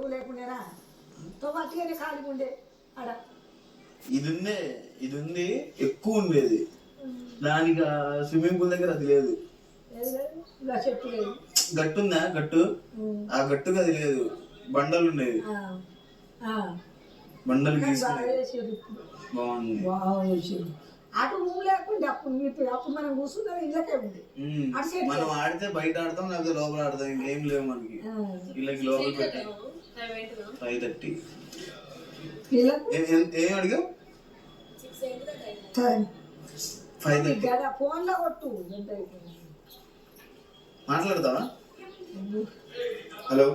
room లేకుండా తోమతిగానే ఖాళీగా ఉండే ఆడ ఇది ఉంది ఎక్కువ ఉండేది దానికి స్విమ్మింగ్ పూల్ దగ్గర అది లేదు చెట్టు లేదు గట్టు ఉందా గట్టు ఆ గట్టుకు అది లేదు బండలు ఉండేది బండలు బాగుంది అటు రూమ్ లేకుండా అప్పుడు మనం కూర్చున్నది ఇళ్ళకే ఉంది మనం ఆడితే బయట ఆడతాం లేకపోతే లోపల ఆడతాం ఇంకేం లేవు మనకి వీళ్ళకి లోపల పెట్టి 5:30 ఏం అడిగా 5:30 ఫోన్ లో కొట్టు మాట్లాడతావా హలో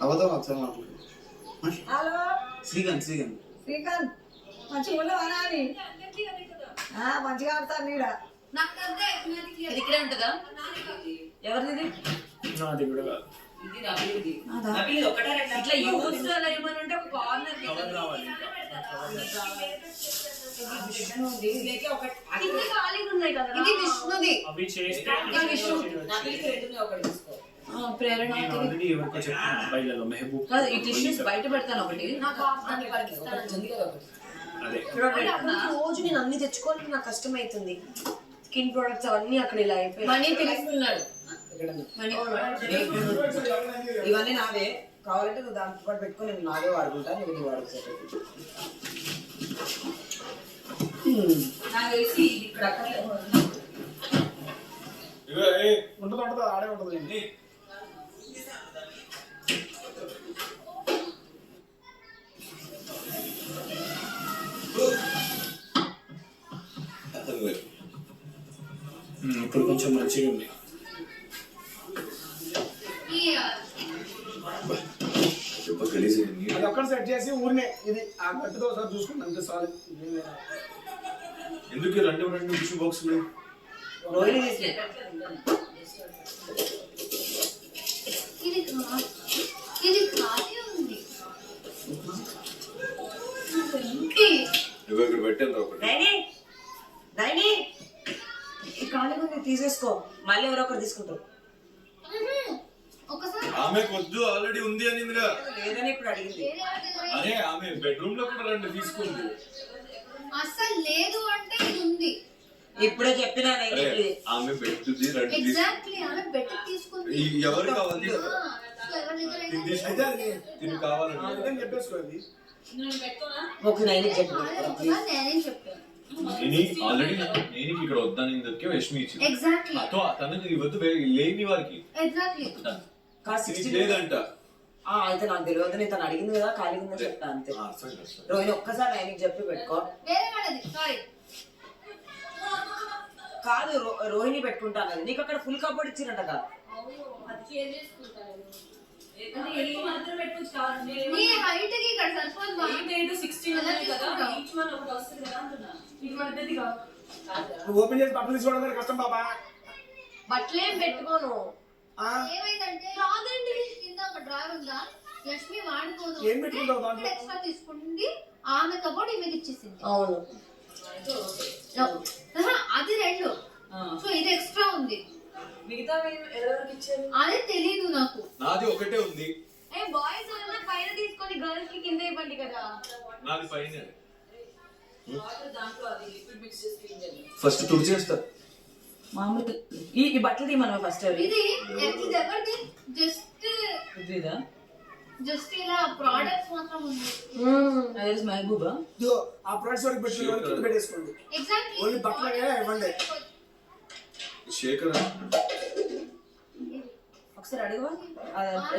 అవతాం ఒకసారి మాట్లాడు హలో శ్రీకాంత్ మంచిగా ఉండవా నాని మంచిగా ఆడతాను నీడ ఇక్కడే ఉంటుందా ఎవరిది ఇట్లా యూస్ ఏమని ఉంటే ఒక కార్నర్ ఖాళీగా ఉన్నాయి కదా ఇది విష్ణుది ప్రేరణ ఈ టిష్యూస్ బయట పెడతాను ఒకటి రోజు నేను అన్ని తెచ్చుకోవాలి నాకు కష్టం అవుతుంది స్కిన్ ప్రొడక్ట్స్ అవన్నీ అక్కడ ఇలా అయిపోయి మనీ పిలుస్తున్నాడు ఇవన్నీ నావే కావాలంటే నువ్వు దాంతో పాటు పెట్టుకుని నేను నావే వాడుకుంటా నువ్వు వాడుకుంటా నాకు తెలిసి ఇక్కడ ఉంటుంది ఆడే ఉంటుంది ఇప్పుడు కొంచెం మంచిగా ఉంది అది ఒక్కడ సెట్ చేసి ఊరినే ఇది ఆ గట్టుతో ఒకసారి చూసుకుంటాం అంతే సారీ ఎందుకు రెండు టిష్యూ బాక్సులు ఇక్కడ పెట్టాను ఈ ఖాళీగా ఉంది తీసేసుకో మళ్ళీ ఎవరో ఒకరు తీసుకుంటారు ఆమె కొద్దు ఆల్రెడీ ఉంది అనిందిగా లేదని ఇప్పుడు అడిగింది అరే ఆమె బెడ్రూమ్ లో కూడా రెండు తీసుకుంది అసలు లేదు అంటే ఇది ఉంది ఇప్పుడే చెప్పినా ఆమె పెట్టుది రెండు ఎగ్జాక్ట్లీ ఆమె బెట్ తీసుకుంది ఎవరు కావాలి తిని కావాలంటే చెప్పేసుకోండి ఒక నైన్ నేనేం చెప్పాను ఆల్రెడీ నేను ఇక్కడ వద్దానిందకే విషమి ఇచ్చింది ఎగ్జాక్ట్లీ తనకు ఇవ్వద్దు లేని వారికి ఎగ్జాక్ట్లీ లేదంట అయితే నాకు తెలియదు నేను తను అడిగింది కదా ఖాళీగా ఉందని చెప్తా అంతే రోహిణి ఒక్కసారి ఆయనకి చెప్పి పెట్టుకో వేరే వాళ్ళది సారీ కాదు రోహిణి పెట్టుకుంటాను అది నీకు అక్కడ ఫుల్ కబోర్డ్ ఇచ్చినట్ట కదా నీ హైట్ కి ఇక్కడ సరిపోదు 16 కదా ఈచ్ వన్ ఒకటి వస్తుంది కదా అంటున్నా ఇది పద్ధతి కాదు ఓపెన్ చేసి బట్టలు తీసుకోవడం కష్టం బాబా బట్టలేం పెట్టుకోను ఏమైందంటే రాదండి కింద ఒక డ్రాయర్ ఉందా లక్ష్మి వాడుకోదు ఏం పెట్టుకుంటావు దాంట్లో ఎక్స్ట్రా తీసుకుంది ఆమె కబోర్డ్ ఈమెకి ఇచ్చేసింది అవును అది రెండు సో ఇది ఎక్స్ట్రా ఉంది మిగతా ఎవరికి ఇచ్చారు అదే తెలీదు నాకు నాది ఒకటే ఉంది బాయ్స్ అన్న పైన తీసుకొని గర్ల్స్ కి కింద ఇవ్వండి కదా నాది పైన దాంట్లో అది లిక్విడ్ మిక్స్ చేసి క్లీన్ చేయాలి ఫస్ట్ తుడిచేస్తా మామూలుగా ఈ బట్టలు మనం ఫస్ట్ ఇది ఎవరిది జస్ట్ ఇలా ప్రొడక్ట్స్ మాత్రం ఉంది మహబూబా ఆ ప్రొడక్ట్స్ వరకు పెట్టుకుని పెట్టేసుకోండి ఎగ్జాక్ట్లీ ఓన్లీ బట్టలే ఇవ్వండి శేఖర్ ఒకసారి అడగవా